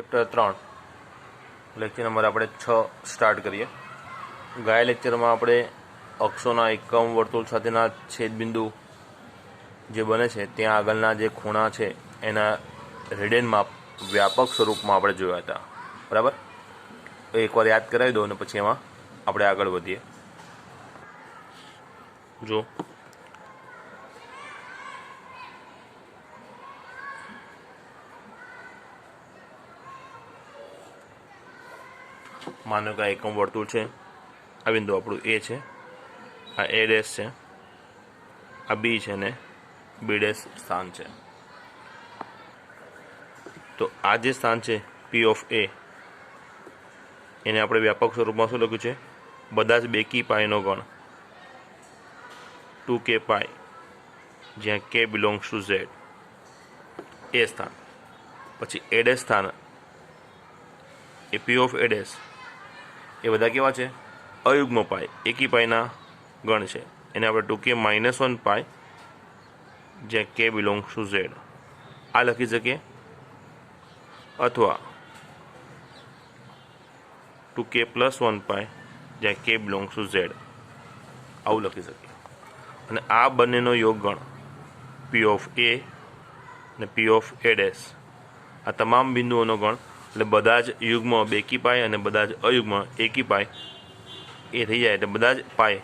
Chapter 3 lecture number આપણે 6 start કરીએ। ગયા લેક્ચરમાં આપણે અક્ષોના એકમ વર્તુળ સાથેના છેદબિંદુ જે બને છે ત્યાં આગળના જે ખૂણા છે એના રેડિયનમાં વ્યાપક સ્વરૂપમાં આપણે જોયા હતા, બરાબર। તો એકવાર યાદ કરાવી દો અને પછી એમાં આપણે આગળ વધીએ। જો मानो कि एकम वर्तुळ है, आ बिंदु आपणुं ए है, आ ए डैश है, आ बी है ने बी डैश स्थान है। तो आ जे स्थान है पी ऑफ ए एने आपणे व्यापक स्वरूप में शुं लख्युं छे, बधा ज बेकी पाईनो गण 2k पाई ज्यां k बिलोंग्स टू z ए स्थान। पछी ए डैश स्थान ए पी ऑफ ए डैश ए बधा केवा छे, अयुग्म पाई एकी पाईना गण छे, एने आपणे 2k -1 पाई ज्यां k बिलोंग्स टू z आ लखी सकीए, अथवा 2k +1 पाई ज्यां k बिलोंग्स टू z आवुं लखी सकीए। अने आ बंनेनो योगगण p ऑफ a ने p ऑफ a डैश आ तमाम बिंदुओनो गण એટલે બધા જ યુગ્મ બેકી પાય અને બધા જ અયુગ્મ એકી પાય એ થઈ જાય, એટલે બધા જ પાય,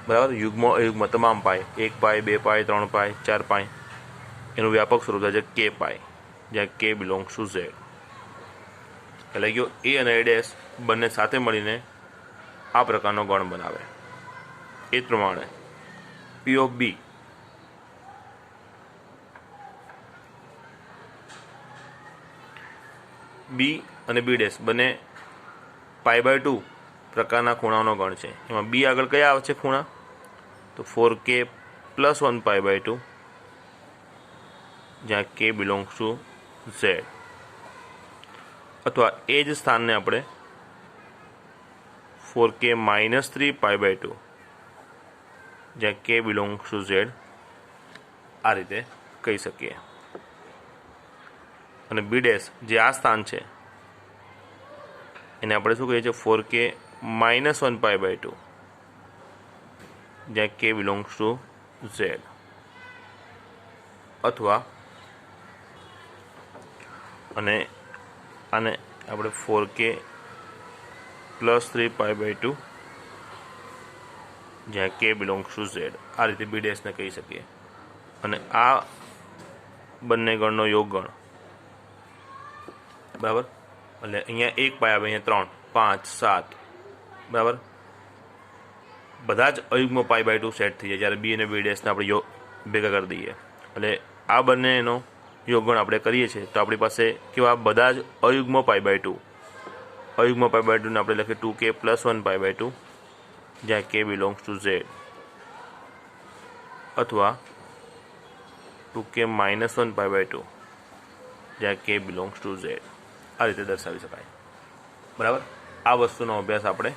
બરાબર। યુગ્મ અયુગ્મ તમામ પાય, 1 પાય 2 પાય 3 પાય 4 પાય એનું વ્યાપક સ્વરૂપ થાય છે કે પાય, જ્યાં કે બિલોંગ્સ ટુ ઝેડ। એટલે ગયો એ અને એ ડેશ બંને સાથે મળીને આ પ્રકારનો ગણ બનાવે। એ જ પ્રમાણે પી ઓફ બી बी અને बी डैश बने π/2 प्रकारना खूणाओनो गण छे। एमां बी आगळ कया आवे छे खूणा, तो 4k +1 π/2 ज्यां k बिलोंग्स टू z, अथवा ए ज स्थान ने आपणे 4k -3 π/2 ज्यां k बिलोंग्स टू z आ रीते कही सकीए। અને બી ડેશ જે આ સ્થાન છે એને આપણે શું કહીએ છીએ, 4k -1 π/2 જ્યાં k બિલોંગ્સ ટુ z, અથવા અને આને આપણે 4k +3 π/2 જ્યાં k બિલોંગ્સ ટુ z આ રીતે બી ડેશને કહી શકીએ। અને આ બંને ગણનો યોગગણ, बराबर, એટલે અહીંયા 1 પાય આવે, અહીંયા 3 5 7, બરાબર। બધા જ અયુગ્મ π/2 સેટ થઈ જાય જ્યારે બી અને બી ડેશને આપણે ભેગા કરી દઈએ। એટલે આ બંનેનો યોગગણ આપણે કરીએ છીએ તો આપણી પાસે કેવા બધા જ અયુગ્મ π/2, અયુગ્મ π/2 ને આપણે લખીએ 2k +1 π/2 જ્યાં k બિલોંગ્સ ટુ z, અથવા 2k -1 π/2 જ્યાં k બિલોંગ્સ ટુ z આ રીતે દર્શાવી શકાય, બરાબર। આ વસ્તુનો અભ્યાસ આપણે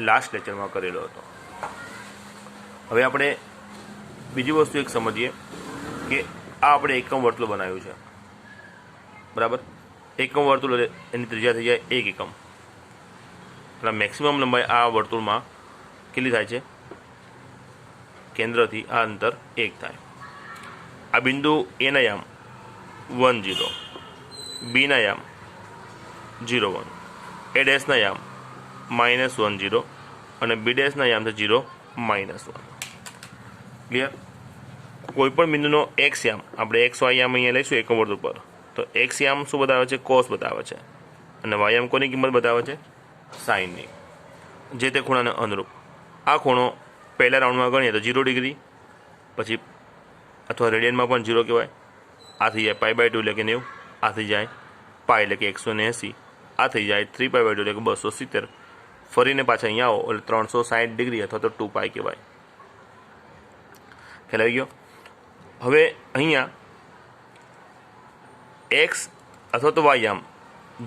લાસ્ટ લેક્ચરમાં કરેલો હતો। હવે આપણે બીજી વસ્તુ એક સમજીએ કે આ આપણે એકમ વર્તુળ બનાવ્યું છે, બરાબર। એકમ વર્તુળ એની ત્રિજ્યા થઈ જાય 1 એકમ, એટલે મેક્સિમમ લંબાઈ આ વર્તુળમાં કેટલી થાય છે, કેન્દ્રથી આ અંતર 1 થાય। આ બિંદુ એના યામ 1 0, બીના યામ 0 1, એ ડેશના યામ -1 0 અને બી ડેશના યામ છે 0 -1, ક્લિયર। કોઈ પણ બિંદુનો એક્સ યામ આપણે એક્સ વાય યામ અહીંયા લઈશું એકમ વર્તુળ પર, તો એક્સ યામ શું બતાવે છે, કોસ બતાવે છે, અને વાય યામ કોની કિંમત બતાવે છે, સાઇનની, જે તે ખૂણાને અનુરૂપ। આ ખૂણો પહેલા રાઉન્ડમાં ગણીએ તો 0 ડિગ્રી, પછી અથવા રેડિયનમાં પણ 0 કહેવાય, આ થઈ જાય π/2 એટલે કે 90, આ થઈ જાય પાઈ એટલે કે 180, આ થઈ જાય 3 π/2 એટલે કે 270, ફરીને પાછા અહીંયા આવો એટલે 360 ડિગ્રી અથવા તો 2 પાઈ કહેવાય। ખ્યાલ આવી ગયો। હવે અહીંયા એક્સ અથવા તો વાયામ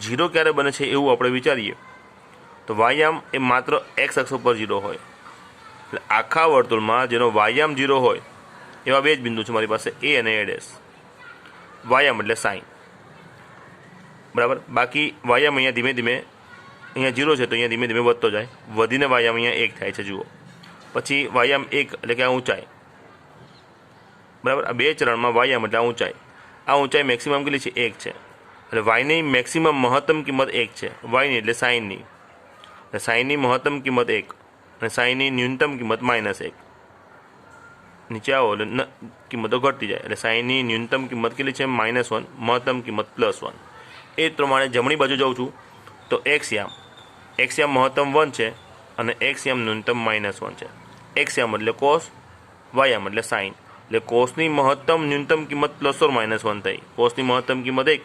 0 ક્યારે બને છે એવું આપણે વિચારીએ તો વાયામ એ માત્ર એક્સ અક્ષ પર 0 હોય, એટલે આખા વર્તુળમાં જેનો વાયામ 0 હોય એવા બે જ બિંદુ છે મારી પાસે, એ અને એ ડેશ। વાયામ એટલે સાઈન, બરાબર. બાકી વાયામ અહીંયા ધીમે ધીમે અહીંયા 0 છે તો અહીંયા ધીમે ધીમે વધતો જાય, વધીને વાયામ અહીંયા 1 થાય છે. જુઓ પછી વાયામ 1 એટલે કે આ ઊંચાઈ, બરાબર. આ બે ચરણમાં વાયામ એટલે આ ઊંચાઈ મેક્સિમમ કેટલી છે? 1 છે. એટલે વાયની મેક્સિમમ મહત્તમ કિંમત 1 છે. વાયની એટલે સાઇનની, સાઇનની મહત્તમ કિંમત 1 અને સાઇનની ન્યૂનતમ કિંમત -1. નીચે આવો એટલે કિંમતો ઘટતી જાય. એટલે સાઇનની ન્યૂનતમ કિંમત કેટલી છે? -1, મહત્તમ કિંમત +1. એ જ પ્રમાણે જમણી બાજુ જાઉં છું તો એક્સયામ મહત્તમ 1 છે અને એક્સયામ ન્યૂનતમ -1 છે. એક્સયામ એટલે કોસ, વાયામ એટલે સાઇન. એટલે કોસની મહત્તમ ન્યૂનતમ કિંમત +or-1 થઈ. કોસની મહત્તમ કિંમત 1,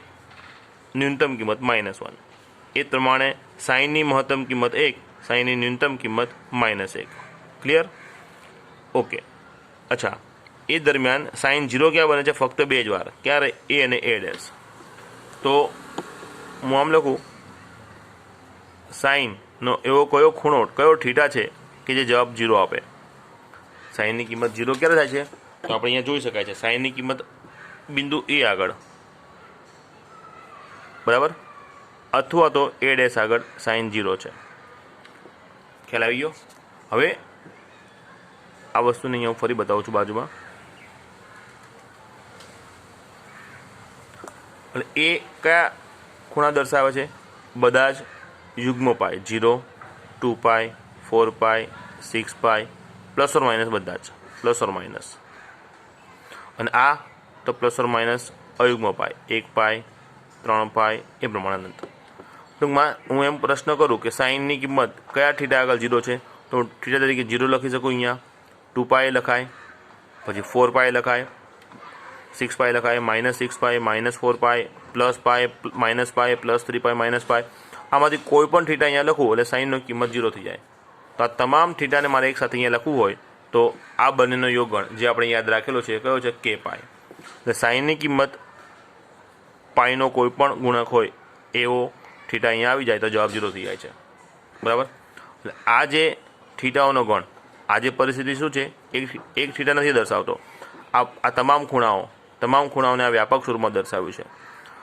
ન્યૂનતમ કિંમત -1. એ જ પ્રમાણે સાઇનની મહત્તમ કિંમત 1, સાઇનની ન્યૂનતમ કિંમત -1. ક્લિયર? ઓકે. અચ્છા, એ દરમિયાન સાઇન 0 ક્યાં બને છે? ફક્ત 2 જ વાર. ક્યારે? એ અને એ ડેશ. તો હું આમ લખું, સાઇનનો એવો કયો ખૂણો, કયો થીટા છે કે જે જવાબ 0 આપે? સાઇનની કિંમત 0 ક્યારે થાય છે? તો આપણે અહીંયા જોઈ શકાય છે સાઇનની કિંમત બિંદુ એ આગળ, બરાબર, અથવા તો એ ડેશ આગળ સાઇન 0 છે. ખ્યાલ આવી ગયો? હવે આ વસ્તુને અહીંયા હું ફરી બતાવું છું બાજુમાં. એટલે એ કયા ખૂણા દર્શાવે છે? બધા જ યુગ્મ પાય, 0, 2π, 4π, 6π, +or-, બધા જ +or-. અને આ તો +or- અયુગ્મ પાય, 1π, 3π, એ પ્રમાણે અનંત. ટૂંકમાં હું એમ પ્રશ્ન કરું કે સાઇનની કિંમત કયા થીટા આગળ 0 છે? તો થીટા તરીકે 0 લખી શકું. અહીંયા 2π લખાય, પછી 4π લખાય, 6π લખાય, -6π, -4π, +π, -π, +3π, -π. આમાંથી કોઈ પણ થીટા અહીંયા લખું એટલે સાઇનની કિંમત 0 થઈ જાય. તો આ તમામ થીટાને મારે એક સાથે અહીંયા લખવું હોય તો આ બંનેનો યોગગણ જે આપણે યાદ રાખેલો છે કયો છે? k π. એટલે સાઇનની કિંમત પાઈનો કોઈ પણ ગુણક હોય એવો થીટા અહીંયા આવી જાય તો જવાબ 0 થઈ જાય છે. બરાબર. એટલે આ જે થીટાઓનો ગણ, આ જે પરિસ્થિતિ શું છે? એક થીટા નથી દર્શાવતો. આ તમામ ખૂણાઓને આ વ્યાપક સ્વરૂપમાં દર્શાવ્યું છે.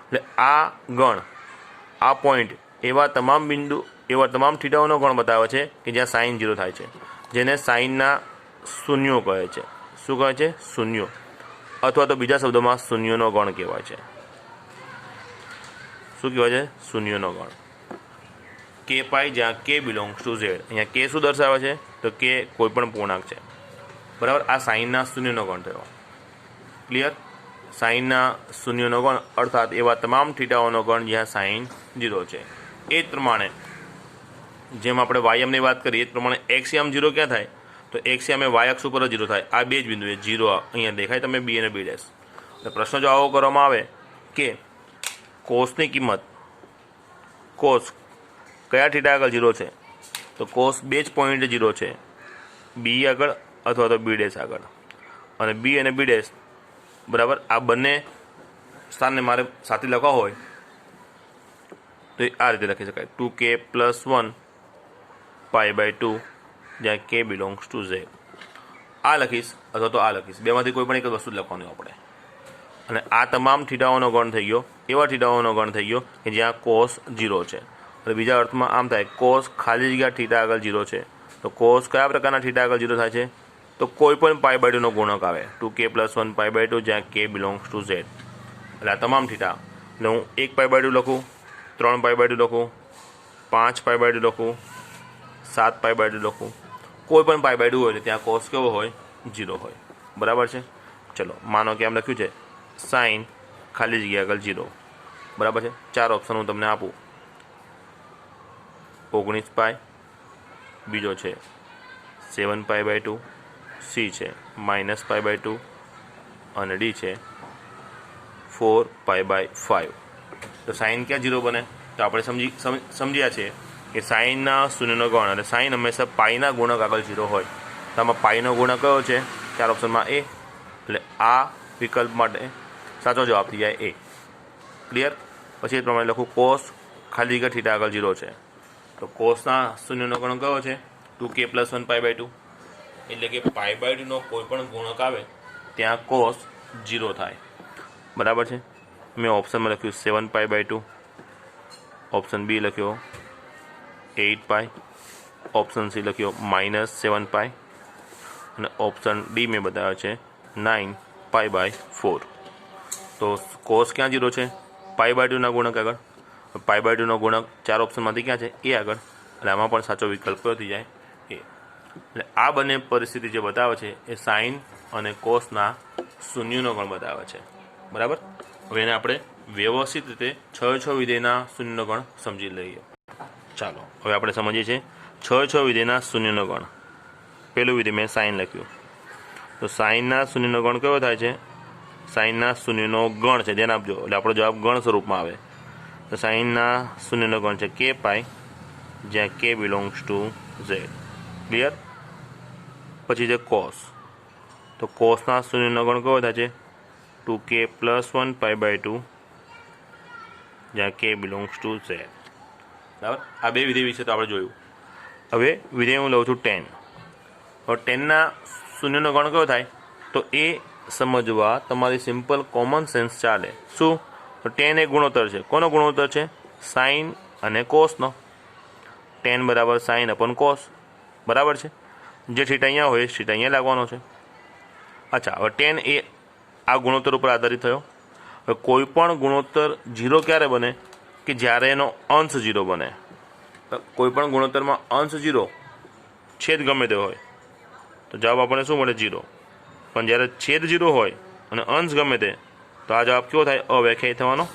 એટલે આ ગણ, આ પોઈન્ટ એવા તમામ થીટાઓનો ગણ બતાવે છે કે જ્યાં સાઇન 0 થાય છે, જેને સાઇનના શૂન્યો કહે છે. શું કહે છે? શૂન્યો, અથવા તો બીજા શબ્દોમાં શૂન્યોનો ગણ કહેવાય છે. શું કહેવાય છે? શૂન્યોનો ગણ. k π, જ્યાં k બિલોંગ્સ ટુ z. અહીંયા k શું દર્શાવે છે? તો k કોઈ પણ પૂર્ણાંક છે. બરાબર. આ સાઇનના શૂન્યનો ગણ થયો. ક્લિયર? સાઇનના શૂન્યનો ગણ અર્થાત એવા તમામ થીટાઓનો ગણ જ્યાં સાઇન 0 છે. એ જ પ્રમાણે જેમ આપણે વાયમની વાત કરીએ એ જ પ્રમાણે એક્સયામ 0 ક્યાં થાય? તો એક્સયામ એ વાય અક્ષ ઉપર 0 થાય. આ બે જ બિંદુએ 0 અહીંયા દેખાય તમે, બી અને બી ડેશ. એટલે પ્રશ્ન જો આવો કરવામાં આવે કે કોસની કિંમત, કોસ કયા થીટા આગળ 0 છે? તો કોસ બે જ પોઈન્ટ 0 છે, બી આગળ અથવા તો બી ડેશ આગળ. અને બી અને બી ડેશ, બરાબર, આ બંને સ્થાનને મારે સાથે લખવા હોય તો આ રીતે લખી શકાય, 2k + 1 π/2 જ્યાં k બિલોંગ્સ ટુ z. આ લખીશ અથવા તો આ લખીશ, બેમાંથી કોઈ પણ એક જ વસ્તુ લખવાની આપણે. અને આ તમામ થીટાઓનો ગણ થઈ ગયો, એવા થીટાઓનો ગણ થઈ ગયો કે જ્યાં કોસ 0 છે. અને બીજા અર્થમાં આમ થાય, કોસ ખાલી જગ્યા થીટા આગળ 0 છે. તો કોસ કયા પ્રકારના થીટા આગળ 0 થાય છે? તો કોઈ પણ π/2 નો ગુણક આવે, 2k + 1 π/2 જ્યાં k બિલોંગ્સ ટુ z. એટલે આ તમામ થીટા, એટલે હું 1 π/2 લખું, 3 π/2 લખું, 5 π/2 લખું, 7 π/2 લખું. કોઈ પણ π/2 હોય ત્યાં કોસ કેવો હોય? 0 હોય. બરાબર છે. ચલો માનો કે આમ લખ્યું છે સાઇન ખાલી જગ્યા આગળ 0. બરાબર છે. 4 ઓપ્શન હું તમને આપું. 19π, બીજો છે 7 π/2, સી છે -π/2 અને ડી છે 4π/5. તો સાઇન ક્યાં 0 બને? તો આપણે સમજ્યા છે કે સાઇનના શૂન્યનો ગણ, અને સાઇન હંમેશા પાઈના ગુણક આગળ 0 હોય. તો આમાં પાઈનો ગુણક કયો છે? 4 ઓપ્શનમાં એ. એટલે આ વિકલ્પ માટે સાચો જવાબ થઈ જાય એ. ક્લિયર? પછી એ પ્રમાણે લખું, કોસ ખાલી જગ્યા થીટા આગળ 0 છે. તો કોસના શૂન્યનો ગણ કયો છે? 2k + 1 π/2. એટલે કે π/2 નો કોઈ પણ ગુણક આવે ત્યાં કોસ 0 થાય. બરાબર છે. મેં ઓપ્શનમાં લખ્યું 7 π/2, ઓપ્શન બી લખ્યો 8 પાઈ, ઓપ્શન સી લખ્યો -7 પાઈ અને ઓપ્શન ડી મેં બતાવ્યો છે 9 પાઈ/4. તો કોસ ક્યાં 0 છે? પાઈ/2ના ગુણક આગળ. પાઈ/2નો ગુણક 4 ઓપ્શનમાંથી ક્યાં છે? એ આગળ. એટલે આમાં પણ સાચો વિકલ્પ કયો થઈ જાય? એ. એટલે આ બંને પરિસ્થિતિ જે બતાવે છે એ સાઇન અને કોસના શૂન્યનો ગણ બતાવે છે. બરાબર. હવે એને આપણે વ્યવસ્થિત રીતે 6 વિધેયના શૂન્યનો ગણ સમજી લઈએ. ચાલો હવે આપણે સમજીએ છીએ 6 વિધેયના શૂન્યનો ગણ. પહેલું વિધેય મેં સાઇન લખ્યું, તો સાઇનના શૂન્યનો ગણ કયો થાય છે? સાઇનના શૂન્યનો ગણ છે, ધ્યાન આપજો. એટલે આપણો જવાબ ગણ સ્વરૂપમાં આવે. તો સાઇનના શૂન્યનો ગણ છે k પાઈ, જ્યાં k belongs to z. Clear? પછી છે કોસ, તો કોસના શૂન્યનો ગણ કયો થાય છે? 2k + 1 પાઈ/2, જ્યાં k બિલોંગ્સ ટુ z. બરાબર. આ બે વિધેય વિશે તો આપણે જોયું. હવે વિધેય હું લઉં છું 10. હવે 10ના શૂન્યનો ગણ કયો થાય? તો એ સમજવા તમારી સિમ્પલ કોમન સેન્સ ચાલે. શું? તો 10 એ ગુણોત્તર છે. કોનો ગુણોત્તર છે? સાઇન અને કોસનો. 10 બરાબર સાઇન અપોન કોસ. બરાબર છે. જે થીટા અહીંયા હોય થીટા અહીંયા લાગવાનો છે. અચ્છા, હવે 10 એ આ ગુણોત્તર ઉપર આધારિત થયો. હવે કોઈ પણ ગુણોત્તર 0 ક્યારે બને? કે જ્યારે એનો અંશ 0 બને. કોઈ પણ ગુણોત્તરમાં અંશ 0, છેદ ગમે તે હોય તો જવાબ આપણને શું મળે? 0. પણ જ્યારે છેદ 0 હોય અને અંશ ગમે તે, તો આ જવાબ કેવો થાય? અવ્યાખ્યાયિત થવાનો.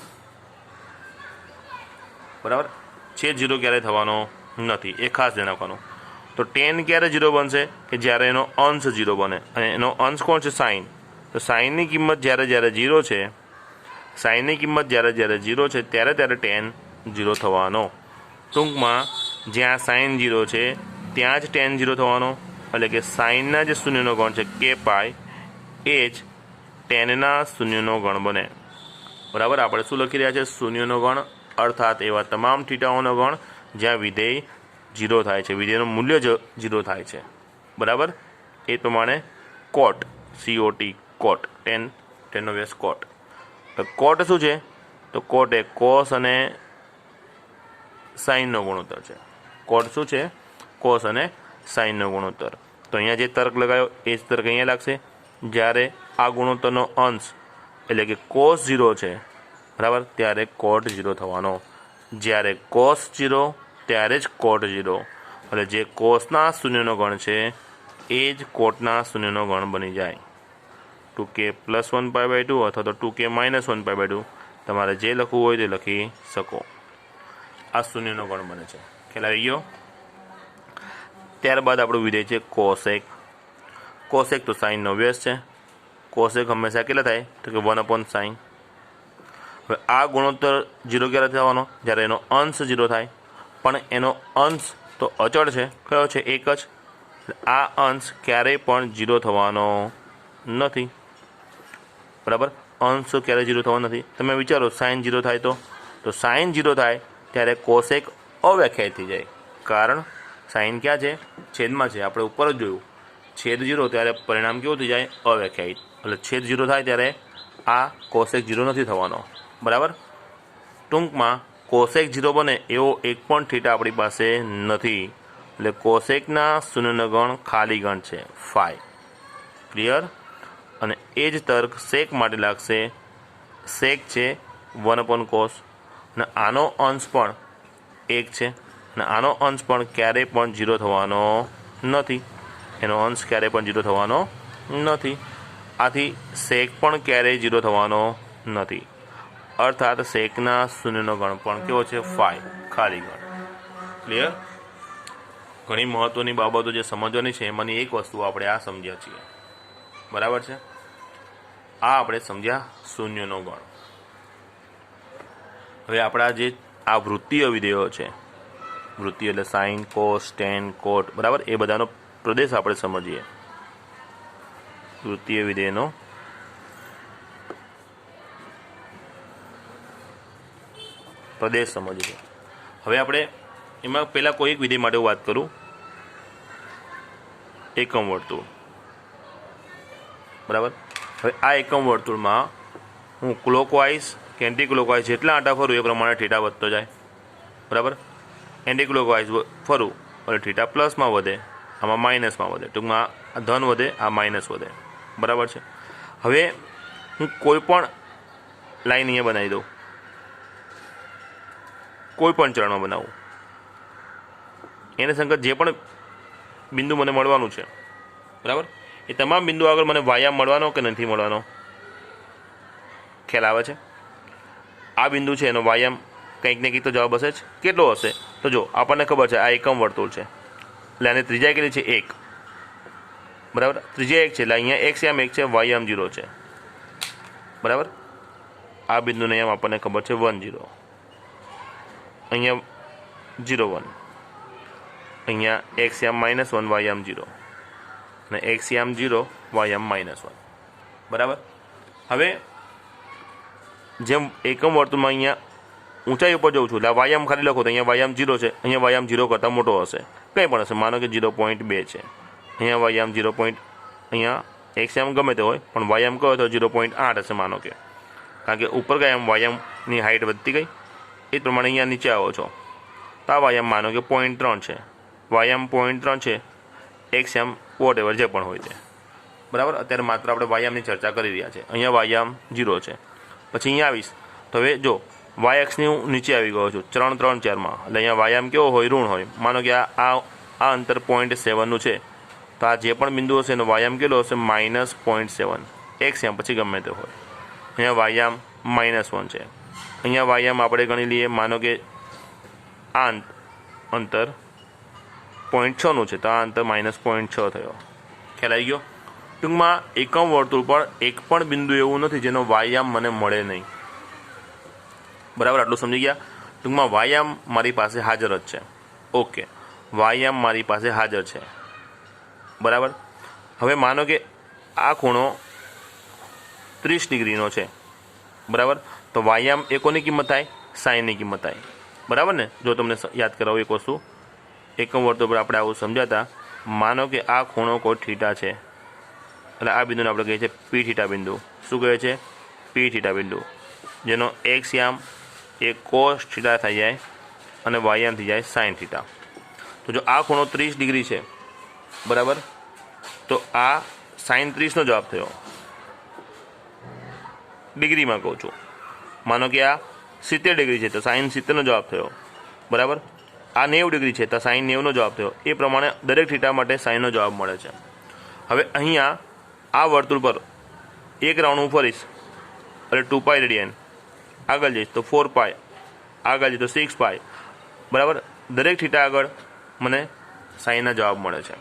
બરાબર. છેદ 0 ક્યારે થવાનો નથી, એ ખાસ ધ્યાન રાખવાનું. તો 10 ક્યારે 0 બનશે? કે જ્યારે એનો અંશ 0 બને. અને એનો અંશ કોણ છે? સાઇન. તો સાઇનની કિંમત જ્યારે 0 છે, સાઇનની કિંમત જ્યારે 0 છે ત્યારે 10 0 થવાનો. ટૂંકમાં જ્યાં સાઇન 0 છે ત્યાં જ 10 0 થવાનો. એટલે કે સાઇનના જે શૂન્યનો ગણ છે k પાઈ, એ જ 10ના શૂન્યનો ગણ બને. બરાબર. આપણે શું લખી રહ્યા છે? શૂન્યનો ગણ, અર્થાત એવા તમામ થીટાઓનો ગણ જ્યાં વિધેય 0 થાય છે, વિધેયનું મૂલ્ય 0 થાય છે. બરાબર. એ પ્રમાણે કોટ, COT, કોટ, 10નો વ્યસ્ત કોટ. તો કોટ શું છે? તો કોટ એ કોસ અને સાઇનનો ગુણોત્તર છે. કોટ શું છે? કોસ અને સાઇનનો ગુણોત્તર. તો અહીંયા જે તર્ક લગાવ્યો એ જ તર્ક અહીંયા લાગશે. જ્યારે આ ગુણોત્તરનો અંશ એટલે કે કોસ 0 છે, બરાબર, ત્યારે કોટ 0 થવાનો. જ્યારે કોસ 0 ત્યારે જ કોટ 0. એટલે જે કોસના શૂન્યનો ગણ છે એ જ કોટના શૂન્યનો ગણ બની જાય. 2k + 1 પાઈ/2 અથવા તો 2k - 1 પાઈ/2, તમારે જે લખવું હોય તે લખી શકો. આ શૂન્યનો ગણ બને છે. ખ્યાલ આવી ગયો? ત્યારબાદ આપણું વિધેય છે કોસેક. કોસેક તો સાઇનનો વ્યસ્ત છે. કોસેક હંમેશા કેટલા થાય? તો કે 1/sin. હવે આ ગુણોત્તર 0 ક્યારે થવાનો? જ્યારે એનો અંશ 0 થાય. પણ એનો અંશ તો અચળ છે. કયો છે? 1 જ. આ અંશ ક્યારેય પણ 0 થવાનો નથી. બરાબર. અંશ ક્યારેય 0 થવાનો નથી. તમે વિચારો, સાઇન 0 થાય તો સાઇન 0 થાય ત્યારે કોસેક અવ્યાખ્યાયિત થઈ જાય. કારણ સાઇન ક્યાં છે? છેદમાં છે. આપણે ઉપર જ જોયું, છેદ 0 ત્યારે પરિણામ કેવું થઈ જાય? અવ્યાખ્યાયિત. એટલે છેદ 0 થાય ત્યારે આ કોસેક 0 નથી થવાનો. બરાબર. ટૂંકમાં કોસેક 0 બને એવો એક પણ થીટા આપણી પાસે નથી. એટલે કોસેકના શૂન્યનો ગણ ખાલી ગણ છે 5. ક્લિયર? અને એ જ તર્ક સેક માટે લાગશે. સેક છે 1/cos, અને આનો અંશ પણ 1 છે, અને આનો અંશ પણ ક્યારેય પણ 0 થવાનો નથી. એનો અંશ ક્યારેય પણ 0 થવાનો નથી. આથી સેક પણ ક્યારેય 0 થવાનો નથી. અર્થાત સેકના શૂન્યનો ગણ પણ કેવો છે? 5, ખાલી ગણ. ક્લિયર? ઘણી મહત્વની બાબતો જે સમજવાની છે એમાંની એક વસ્તુ આપણે આ સમજ્યા છીએ. બરાબર છે. આ આપણે સમજ્યા શૂન્યનો ગણ. હવે આપણા જે આ વૃત્તીય વિધેયો છે, વૃત્તિ એટલે સાઇન, કોસ, tan, કોટ, બરાબર, એ બધાનો પ્રદેશ આપણે સમજીએ. વૃત્તીય વિધેયનો પ્રદેશ સમજીએ. હવે આપણે એમાં પહેલાં કોઈ એક વિધેય માટે વાત કરું. એકમ વર્તુળ. બરાબર. હવે આ એકમ વર્તુળમાં હું ક્લોકવાઇઝ કે એન્ટી ક્લોકવાઇઝ જેટલા આંટા ફરું એ પ્રમાણે થીટા વધતો જાય. બરાબર. એન્ટી ક્લોકવાઇઝ ફરું એટલે થીટા પ્લસમાં વધે, આમાં માઇનસમાં વધે. ટૂંકમાં આ ધન વધે, આ માઇનસ વધે. બરાબર છે. હવે હું કોઈ પણ લાઈન અહીંયા બનાવી દઉં, કોઈ પણ ચરણમાં બનાવું, એને સંગત જે પણ બિંદુ મને મળવાનું છે, બરાબર, એ તમામ બિંદુ આગળ મને વાયામ મળવાનો કે નથી મળવાનો? ખ્યાલ આવે છે? આ બિંદુ છે એનો વાયામ કંઈક ને કંઈક તો જવાબ હશે જ. કેટલો હશે? તો જો આપણને ખબર છે આ એકમ વર્તુળ છે એટલે આની ત્રિજ્યા કેટલી છે? 1. બરાબર, ત્રિજ્યા 1 છે એટલે અહીંયા એક્સ યામ 1 છે, વાય યામ 0 છે. બરાબર. આ બિંદુને યામ આપણને ખબર છે 1 0, અહીંયા 0 1, અહીંયા એક્સ યામ -1, વાય યામ 0 અને એક્સ યામ 0, વાય યામ -1. બરાબર. હવે જેમ એકમ વર્તુળમાં અહીંયા ઊંચાઈ ઉપર જઉં છું એટલે આ વાયામ ખાલી લખો તો અહીંયા વાયામ 0 છે, અહીંયા વાયામ 0 કરતાં મોટો હશે, કંઈ પણ હશે, માનો કે 0.2 છે, અહીંયા વાયામ 0. અહીંયા એક્સ યામ ગમે તે હોય પણ વાયામ કહો તો 0.8 હશે માનો કે, કારણ કે ઉપર ગયા એમ વાયામની હાઇટ વધતી ગઈ, એ જ પ્રમાણે અહીંયા નીચે આવો છો તો આ વાયામ માનો કે 0.3 છે, વાયામ 0.3 છે, એક્સ યામ વોટ જે પણ હોય તે. બરાબર. અત્યારે માત્ર આપણે વાયામની ચર્ચા કરી રહ્યા છે. અહીંયા વાયામ 0 છે. પછી અહીંયા આવીશ તો હવે જો વાય એક્સની હું નીચે આવી ગયો છું ચરણ 3 4માં, એટલે અહીંયા વાયામ કેવો હોય? ઋણ હોય. માનો કે આ અંતર 0.7નું છે તો આ જે પણ બિંદુ હશે એનો વાયામ કેટલો હશે? -0.7. એક્સ યામ પછી ગમે તે હોય. અહીંયા વાયામ -1 છે. અહીંયા વાયામ આપણે ગણી લઈએ, માનો કે આ અંતર 0.6નું છે તો આ અંતર -0.6 થયો. ખ્યાલ આવી ગયો? ટૂંકમાં એકમ વર્તુળ પર એક પણ બિંદુ એવું નથી જેનો વાયામ મને મળે નહીં. બરાબર, આટલું સમજી ગયા? ટૂંકમાં વાયામ મારી પાસે હાજર જ છે. ઓકે, વાયામ મારી પાસે હાજર છે. બરાબર. હવે માનો કે આ ખૂણો 30 ડિગ્રીનો છે. બરાબર. તો વાયામ એ કોની કિંમત થાય? સાઈનની કિંમત થાય. બરાબર ને? જો તમને યાદ કરાવું એક વસ્તુ, એકમ વર્તુળ પર આપણે આવું સમજાતા, માનો કે આ ખૂણો કોઈ થીટા છે એટલે આ બિંદુને આપણે કહીએ છીએ પી થીટા બિંદુ. શું કહે છે? પી થીટા બિંદુ, જેનો એક્સ યામ એ કોસ થીટા થઈ જાય અને વાય યામ થઈ જાય સાઇન થીટા. તો જો આ ખૂણો 30 ડિગ્રી છે, બરાબર, તો આ સાઇન 30નો જવાબ થયો. ડિગ્રીમાં કહું છું. માનો કે આ 70 ડિગ્રી છે તો સાઇન 70નો જવાબ થયો. બરાબર. આ 90 ડિગ્રી છે તો સાઇન 90નો જવાબ થયો. એ પ્રમાણે દરેક થીટા માટે સાઇનનો જવાબ મળે છે. હવે અહીંયા આ વર્તુળ પર એક રાઉન્ડ હું ફરીશ એટલે 2π રેડિયન, આગળ જઈશ તો 4π, આગળ જઈશ તો 6π. બરાબર. દરેક થીટા આગળ મને સાઈનના જવાબ મળે છે.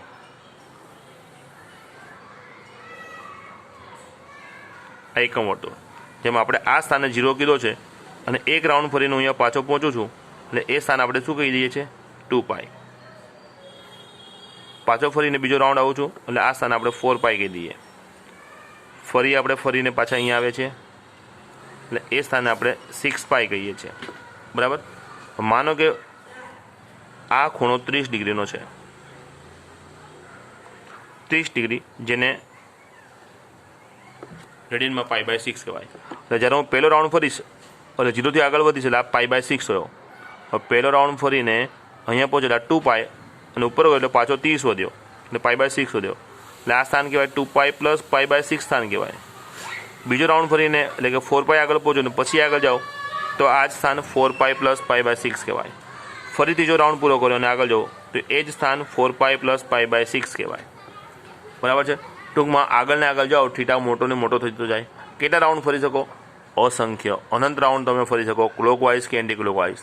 આ એકમ વર્તુળ જેમ આપણે આ સ્થાને 0 કીધો છે અને એક રાઉન્ડ ફરીને હું અહીંયા પાછો પહોંચું છું એટલે એ સ્થાન આપણે શું કહી દઈએ છીએ? 2π. પાછો ફરીને બીજો રાઉન્ડ આવું છું એટલે આ સ્થાન આપણે 4π કહી દઈએ. ફરી આપણે ફરીને પાછા અહીંયા આવે છે એટલે એ સ્થાને આપણે 6π કહીએ છીએ. બરાબર. માનો કે આ ખૂણો 30 ડિગ્રીનો છે, 30 ડિગ્રી, જેને રેડિયનમાં π/6 કહેવાય. એટલે જ્યારે હું પહેલો રાઉન્ડ ફરીશ એટલે 0થી આગળ વધીશ એટલે આ π/6 થયો. હવે પહેલો રાઉન્ડ ફરીને અહીંયા પહોંચ્યો એટલે 2π અને ઉપર ગયો એટલે પાછો 30 વધ્યો એટલે π/6 વધ્યો એટલે આ સ્થાન કહેવાય 2π + π/6 સ્થાન કહેવાય. બીજો રાઉન્ડ ફરીને એટલે કે 4π આગળ પહોંચો ને પછી આગળ જાઓ તો આ જ સ્થાન 4π + π/6 કહેવાય. ફરી ત્રીજો રાઉન્ડ પૂરો કર્યો અને આગળ જાઓ તો એ જ સ્થાન 4π + π/6 કહેવાય. બરાબર છે. ટૂંકમાં આગળ ને આગળ જાઓ થીટા મોટો ને મોટો થતો જાય. કેટલા રાઉન્ડ ફરી શકો? અસંખ્ય, અનંત રાઉન્ડ તમે ફરી શકો. ક્લોકવાઇઝ કે એન્ટી ક્લોકવાઇઝ.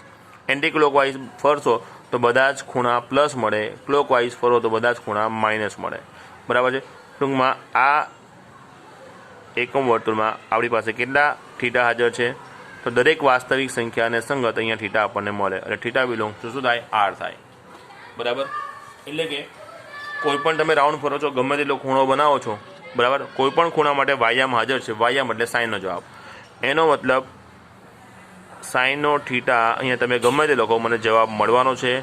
એન્ટી ક્લોકવાઇઝ ફરશો તો બધા જ ખૂણા પ્લસ મળે, ક્લોકવાઇઝ ફરો તો બધા જ ખૂણા માઇનસ મળે. બરાબર છે. ટૂંકમાં આ એકમ વર્તુળમાં આપણી પાસે કેટલા થીટા હાજર છે? તો દરેક વાસ્તવિક સંખ્યાને સંગત અહીંયા થીટા આપણને મળે એટલે થીટા બિલોંગ ટુ શું થાય? R થાય. બરાબર. એટલે કે કોઈ પણ તમે રાઉન્ડ ફરો છો, ગમે તેટલો ખૂણો બનાવો છો, બરાબર, કોઈ પણ ખૂણા માટે વાયામ હાજર છે. વાયામ એટલે સાઈનનો જવાબ. એનો મતલબ સાઈનનો થીટા અહીંયા તમે ગમે તે લખો, મને જવાબ મળવાનો છે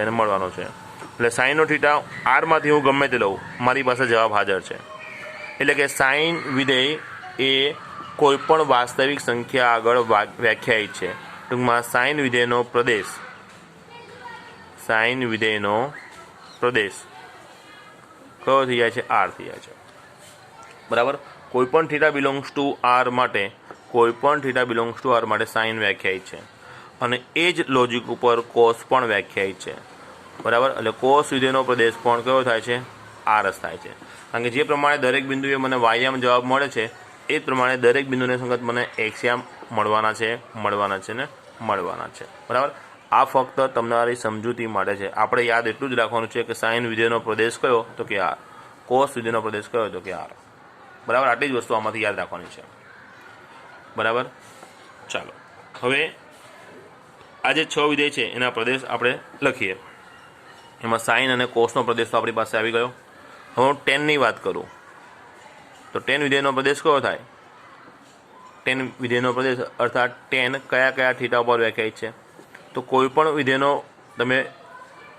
અને મળવાનો છે. એટલે સાઈનનો થીટા આરમાંથી હું ગમે તે લઉં, મારી પાસે જવાબ હાજર છે. એટલે કે સાઈન વિધેય એ કોઈ પણ વાસ્તવિક સંખ્યા આગળ વ્યાખ્યાયિત છે. ટૂંકમાં સાઇન વિધેયનો પ્રદેશ કયો થઈ જાય છે? આર થઈ જાય છે. બરાબર. કોઈપણ થીટા બિલોંગ્સ ટુ આર માટે સાઇન વ્યાખ્યાયિત છે અને એ જ લોજિક ઉપર કોસ પણ વ્યાખ્યાયિત છે. બરાબર. એટલે કોસ વિધેયનો પ્રદેશ પણ કયો થાય છે? આર જ થાય છે. કારણ કે જે પ્રમાણે દરેક બિંદુએ મને વાયયામ જવાબ મળે છે એ જ પ્રમાણે દરેક બિંદુને સંગત મને એક્સયામ મળવાના છે. બરાબર. આ ફક્ત તમારી સમજૂતી માટે છે. આપણે યાદ એટલું જ રાખવાનું છે કે સાઇન વિધેયનો પ્રદેશ કયો? તો કે આર. કોસ વિધેયનો પ્રદેશ કયો? તો કે આર. બરાબર. આટલી જ વસ્તુ આમાંથી યાદ રાખવાની છે. બરાબર. ચાલો હવે આ જે 6 વિધેય છે એના પ્રદેશ આપણે લખીએ. એમાં સાઇન અને કોસનો પ્રદેશ તો આપણી પાસે આવી ગયો. હવે હું ટેનની વાત કરું તો ટેન વિધેયનો પ્રદેશ કયો થાય? ટેન વિધેયનો પ્રદેશ અર્થાત ટેન કયા કયા થીટા ઉપર વ્યાખ્યાયિત છે? તો કોઈ પણ વિધેયનો તમે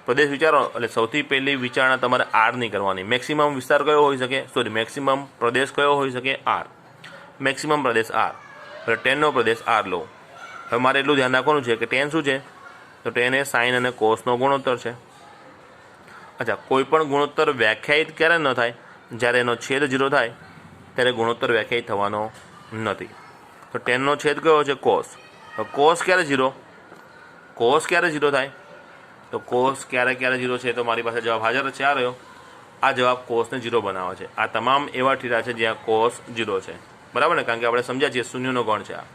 પ્રદેશ વિચારો એટલે સૌથી પહેલી વિચારણા તમારે આર ની કરવાની. મેક્સિમમ વિસ્તાર કયો હોઈ શકે? મેક્સિમમ પ્રદેશ કયો હોઈ શકે? આર. મેક્સિમમ પ્રદેશ આર. એટલે ટેનનો પ્રદેશ આર લો. હવે મારે એટલું ધ્યાન રાખવાનું છે કે ટેન શું છે? તો ટેન એ સાઇન અને કોસનો ગુણોત્તર છે. અચ્છા, કોઈ પણ ગુણોત્તર વ્યાખ્યાયિત ક્યારે ન થાય? જ્યારે એનો છેદ 0 થાય ત્યારે ગુણોત્તર વ્યાખ્યાયિત થવાનો નથી. તો ટેનનો છેદ કયો છે? કોસ. તો કોસ ક્યારે 0? કોસ ક્યારે 0 થાય? તો કોસ ક્યારે 0 છે? તો મારી પાસે જવાબ હાજર છે. આ રહ્યો. આ જવાબ કોસને 0 બનાવે છે. આ તમામ એવા થીટા છે જ્યાં કોસ 0 છે. બરાબર ને? કારણ કે આપણે સમજ્યા છીએ શૂન્યનો ગણ છે આ.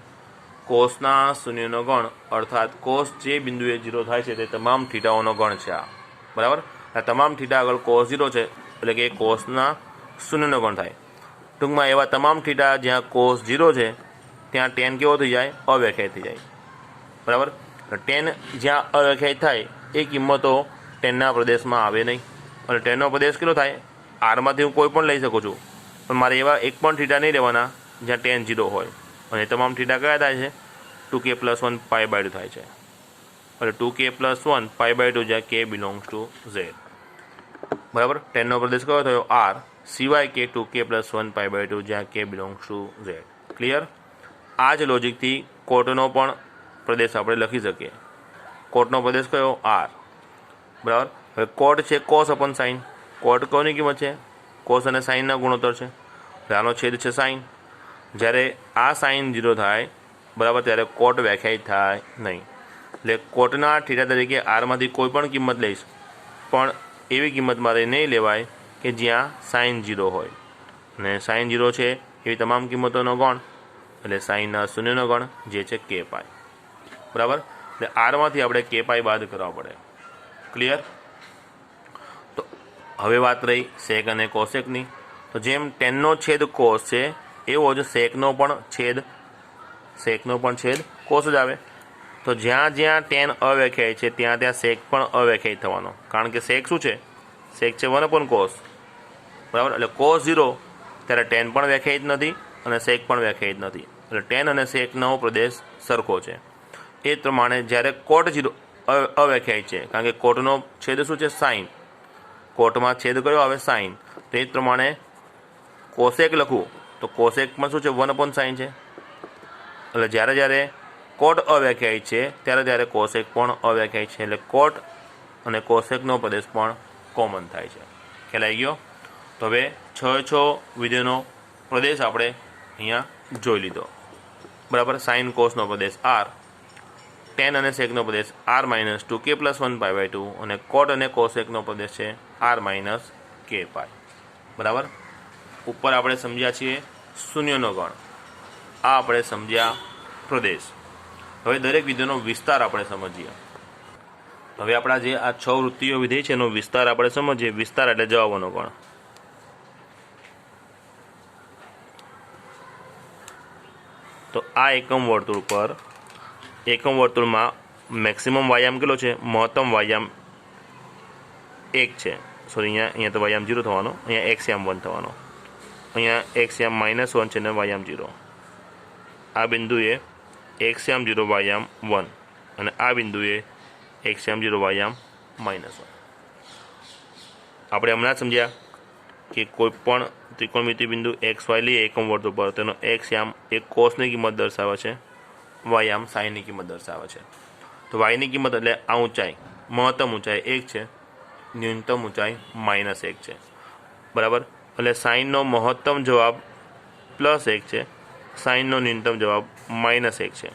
કોસના શૂન્યનો ગણ અર્થાત કોસ જે બિંદુએ 0 થાય છે તે તમામ થીટાઓનો ગણ છે આ. બરાબર. આ તમામ થીટા આગળ કોસ 0 છે એટલે કે કોસના શૂન્યનો ગણ થાય. ટૂંકમાં એવા તમામ થીટા જ્યાં કોસ 0 છે ત્યાં ટેન કેવો થઈ જાય? અવ્યાખ્યાયિત થઈ જાય. બરાબર. ટેન જ્યાં અવ્યાખ્યાયિત થાય એ કિંમતો ટેનના પ્રદેશમાં આવે નહીં. અને ટેનનો પ્રદેશ કેટલો થાય? આરમાંથી હું કોઈ પણ લઈ શકું છું, પણ મારે એવા એક પણ થીટા નહીં રહેવાના જ્યાં ટેન 0 હોય. અને તમામ થીટા કયા થાય છે? 2k + 1 π/2 થાય છે. એટલે 2k + 1 π/2 જ્યાં k બિલોંગ્સ ટુ z. બરાબર. ટેનનો પ્રદેશ કયો થયો? આર. સિવાય કે 2k + 1 π/2 જ્યાં k belongs to z. Clear? આ જ લોજિકથી કોટનો પણ પ્રદેશ આપણે લખી શકીએ. કોટનો પ્રદેશ કયો? આર. બરાબર. હવે કોટ છે કોસ અપન સાઇન. કોટ કોની કિંમત છે? કોસ અને સાઇનના ગુણોત્તર છે. આનો છેદ છે સાઇન. જ્યારે આ સાઇન 0 થાય બરાબર ત્યારે કોટ વ્યાખ્યાયિત થાય નહીં. એટલે કોટના થીટા તરીકે આરમાંથી કોઈ પણ કિંમત લઈશ, પણ એવી કિંમત મારે નહીં લેવાય કે જ્યાં સાઇન 0 હોય. અને સાઇન 0 છે એવી તમામ કિંમતોનો ગણ એટલે સાઇનના શૂન્યનો ગણ જે છે k π. બરાબર. એટલે આરમાંથી આપણે k π બાદ કરવા પડે. ક્લિયર? તો હવે વાત રહી સેક અને કોસેકની. તો જેમ ટેનનો છેદ કોસ છે એવો જ સેકનો પણ છેદ કોસ જ આવે. તો જ્યાં જ્યાં ટેન અવ્યાખ્યાયિત છે ત્યાં ત્યાં સેક પણ અવ્યાખ્યાયિત થવાનો. કારણ કે સેક શું છે? સેક છે 1 કોસ. બરાબર. એટલે કોસ 0 ત્યારે ટેન પણ વ્યાખ્યાયિત નથી અને સેક પણ વ્યાખ્યાયિત નથી. એટલે ટેન અને સેકનો પ્રદેશ સરખો છે. એ જ પ્રમાણે જ્યારે કોટ 0 અવ્યાખ્યાયિત છે, કારણ કે કોટનો છેદ શું છે? સાઇન. કોટમાં છેદ કયો આવે? સાઇન. તે જ પ્રમાણે કોસેક લખું તો કોસેકમાં શું છે? 1 સાઇન છે. એટલે જ્યારે કોટ અવ્યાખ્યાયિત છે ત્યારે કોસેક પણ અવ્યાખ્યાયિત છે. એટલે કોટ અને કોસેકનો પ્રદેશ પણ કોમન થાય છે. ખ્યાલ આવી ગયો? તો હવે 6 વિધેયનો પ્રદેશ આપણે અહીંયા જોઈ લીધો. બરાબર. સાઇન કોસનો પ્રદેશ આર, ટેન અને સેકનો પ્રદેશ r - 2k + 1 π/2 અને કોટ અને કોસેકનો પ્રદેશ છે r - k π. બરાબર. ઉપર આપણે સમજ્યા છીએ શૂન્યનો ગણ. આ આપણે સમજ્યા પ્રદેશ. હવે દરેક વિધેયનો વિસ્તાર આપણે સમજીએ. હવે આપણા જે આ 6 વૃત્તિઓ વિધેય છે એનો વિસ્તાર આપણે સમજીએ. વિસ્તાર એટલે જવાબોનો ગણ. તો આ એકમ વર્તુળમાં મેક્સિમમ વાયામ કેટલો છે? મહત્તમ વાયામ 1 છે. અહીંયા તો વાયામ 0 થવાનો, અહીંયા એક્સયામ 1 થવાનો, અહીંયા એક્સયામ -1 છે ને વાયામ 0. આ બિંદુએ એક્સયામ 0 વાયામ 1 અને આ બિંદુએ એક્સયામ 0 વાયામ -1. આપણે હમણાં સમજ્યા કે કોઈ પણ ત્રિકોણમિતિ બિંદુ XY લઈએ એકમ વર્તુળ પર, તેનો એક્સયામ એ કોસની કિંમત દર્શાવે છે, વાય સાઈનની કિંમત દર્શાવે છે। તો વાયની કિંમત એટલે આ ઊંચાઈ, મહત્તમ ઊંચાઈ 1 છે, ન્યૂનતમ ઊંચાઈ -1 છે, બરાબર। એટલે સાઈનનો મહત્તમ જવાબ +1 છે, સાઈનનો ન્યૂનતમ જવાબ -1 છે,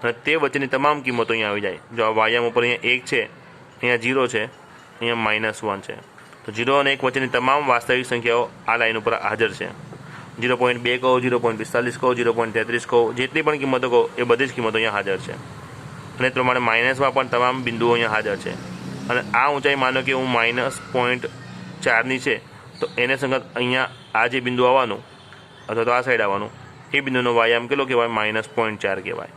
અને તે વચ્ચેની તમામ કિંમતો અહીંયા આવી જાય। જો આ વાયમ ઉપર અહીંયા 1 છે, અહીંયા 0 છે, અહીંયા -1 છે, તો 0 અને 1 વચ્ચેની તમામ વાસ્તવિક સંખ્યાઓ આ લાઈન ઉપર હાજર છે। 0.2 કહો, 0.45 કહો, 0.33 કહો, જેટલી પણ કિંમતો કહો એ બધી જ કિંમતો અહીંયા હાજર છે, અને એ પ્રમાણે માઇનસમાં પણ તમામ બિંદુઓ અહીંયા હાજર છે। અને આ ઊંચાઈ માનો કે હું -0.4ની છે, તો એને સંગત અહીંયા આ જે બિંદુ આવવાનું અથવા તો આ સાઈડ આવવાનું એ બિંદુનો વાયામ કેટલો કહેવાય? -0.4 કહેવાય,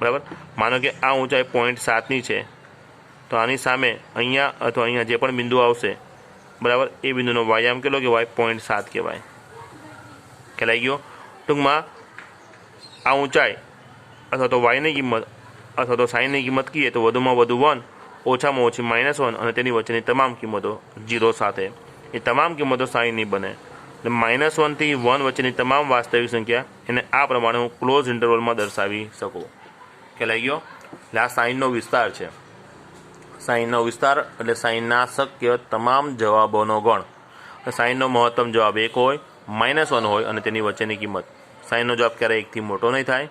બરાબર। માનો કે આ ઊંચાઈ 0.7ની છે, તો આની સામે અહીંયા અથવા અહીંયા જે પણ બિંદુ આવશે, બરાબર, એ બિંદુનો વાયામ કેટલો કહેવાય? 0.7 કહેવાય। ખ્યાલ આવી ગયો? ટૂંકમાં આ ઊંચાઈ અથવા તો વાયની કિંમત અથવા તો સાઈનની કિંમત કહીએ તો વધુમાં વધુ 1, ઓછામાં ઓછી -1, અને તેની વચ્ચેની તમામ કિંમતો 0 સાથે, એ તમામ કિંમતો સાઈનની બને। એટલે -1 થી 1 વચ્ચેની તમામ વાસ્તવિક સંખ્યા એને આ પ્રમાણે હું ક્લોઝ ઇન્ટરવલમાં દર્શાવી શકું। ખ્યાલ આવી ગયો? એટલે આ સાઈનનો વિસ્તાર છે। સાઈનનો વિસ્તાર એટલે સાઈનના શક્ય તમામ જવાબોનો ગણ। સાઈનનો મહત્તમ જવાબ 1 હોય, -1 હોય, અને તેની વચ્ચેની કિંમત। સાઈનનો જવાબ ક્યારેય 1થી મોટો નહીં થાય,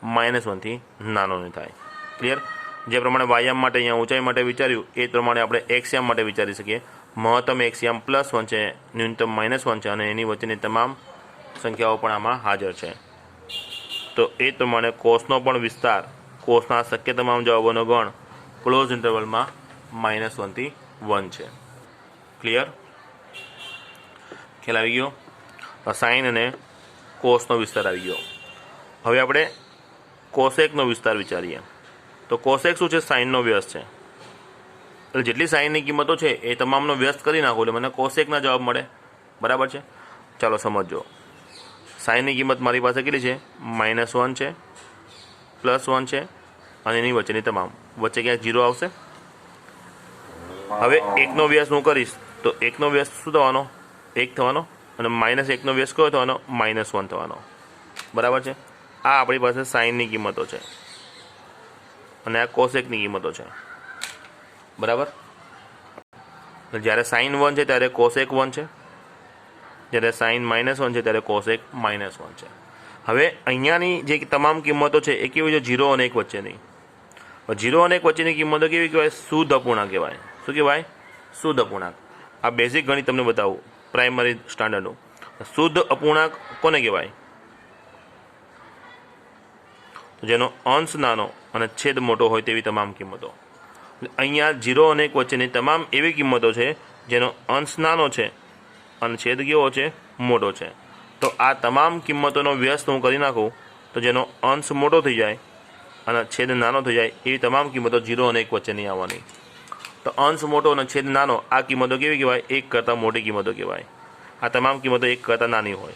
-1 થી નાનો નહીં થાય। ક્લિયર? જે પ્રમાણે વાયામ માટે અહીંયા ઊંચાઈ માટે વિચાર્યું એ પ્રમાણે આપણે એક્સયામ માટે વિચારી શકીએ। મહત્તમ એક્સયામ +1 છે, ન્યૂનતમ -1 છે, અને એની વચ્ચેની તમામ સંખ્યાઓ પણ આમાં હાજર છે। તો એ પ્રમાણે કોષનો પણ વિસ્તાર, કોષના શક્ય તમામ જવાબોનો ગણ ક્લોઝ ઇન્ટરવલમાં -1 થી 1 છે। ક્લિયર? ખ્યાલ આવી ગયો? સાઈન અને કોસનો વિસ્તાર આવી ગયો। હવે આપણે કોસેકનો વિસ્તાર વિચારીએ। તો કોસેક શું છે? સાઈનનો વ્યસ્ત છે। એટલે જેટલી સાઈનની કિંમતો છે એ તમામનો વ્યસ્ત કરી નાખો એટલે મને કોસેકના જવાબ મળે, બરાબર છે? ચાલો સમજો। સાઈનની કિંમત મારી પાસે કેટલી છે? -1 છે, +1 છે, અને એની વચ્ચેની તમામ, વચ્ચે ક્યાંક 0 આવશે। હવે 1નો વ્યસ્ત હું કરીશ તો 1નો વ્યસ્ત શું થવાનો? 1 થવાનો, અને -1નો વ્યસ્ત કયો થવાનો? -1 થવાનો, બરાબર છે? આ આપણી પાસે સાઈનની કિંમતો છે, અને આ કોસેકની કિંમતો છે, બરાબર? જ્યારે સાઈન 1 છે ત્યારે કોસેક 1 છે, જ્યારે સાઈન -1 છે ત્યારે કોસેક -1 છે। હવે અહીંયાની જે તમામ કિંમતો છે એ કેવી છે? 0 અને 1 વચ્ચેની। 0 અને 1 વચ્ચેની કિંમતો કેવી કહેવાય? શુદ્ધ અપૂર્ણાંક કહેવાય। શું કહેવાય? શુદ્ધ અપૂર્ણાંક। આ બેઝિક ગણિત તમને બતાવું, પ્રાઇમરી સ્ટાન્ડર્ડનું। શુદ્ધ અપૂર્ણાંક કોને કહેવાય? જેનો અંશ નાનો અને છેદ મોટો હોય તેવી તમામ કિંમતો। અહીંયા 0 અને 1 વચ્ચેની તમામ એવી કિંમતો છે જેનો અંશ નાનો છે અને છેદ કેવો છે? મોટો છે। તો આ તમામ કિંમતોનો વ્યસ્ત હું કરી નાખું તો જેનો અંશ મોટો થઈ જાય અને છેદ નાનો થઈ જાય એવી તમામ કિંમતો 0 અને 1 વચ્ચેની આવવાની। તો અંશ મોટો અને છેદ નાનો, આ કિંમતો કેવી કહેવાય? 1 કરતાં મોટી કિંમતો કહેવાય। આ તમામ કિંમતો 1 કરતાં નાની હોય,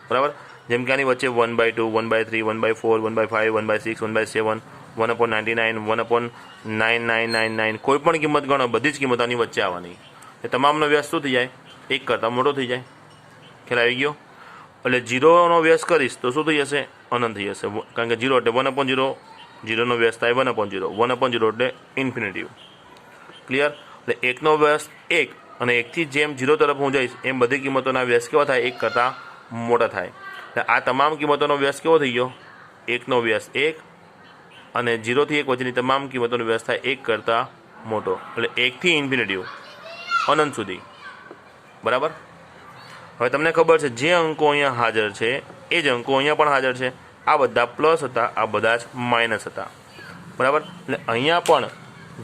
બરાબર? જેમ કે આની વચ્ચે 1/2, 1/3, 1/4, 1/5, 1/6, 1/7, 1/99, 1/9999, કોઈ પણ કિંમત ગણો, બધી જ કિંમતો આની વચ્ચે આવવાની। એ તમામનો વ્યસ્ત શું થઈ જાય? 1 કરતાં મોટો થઈ જાય। ખ્યાલ આવી ગયો? એટલે 0નો વ્યસ્ત કરીશ તો શું થઈ જશે? અનંત થઈ જશે, કારણ કે 0 એટલે 1/0, 0નો વ્યસ્ત થાય 1/0, 1/0 એટલે ઇન્ફિનિટિવ। ક્લિયર? એટલે 1નો વ્યસ્ત 1, અને 1થી જેમ 0 તરફ હું જઈશ એમ બધી કિંમતોના વ્યસ્ત કેવા થાય? 1 કરતાં મોટા થાય। એટલે આ તમામ કિંમતોનો વ્યસ્ત કેવો થઈ ગયો? 1નો વ્યસ્ત 1, અને 0 થી 1 વચ્ચેની તમામ કિંમતોનો વ્યસ્ત થાય 1 કરતાં મોટો, એટલે 1 થી ઇન્ફિનિટિવ, અનંત સુધી, બરાબર? હવે તમને ખબર છે જે અંકો અહીંયા હાજર છે એ જ અંકો અહીંયા પણ હાજર છે। આ બધા પ્લસ હતા, આ બધા જ માઇનસ હતા, બરાબર? એટલે અહીંયા પણ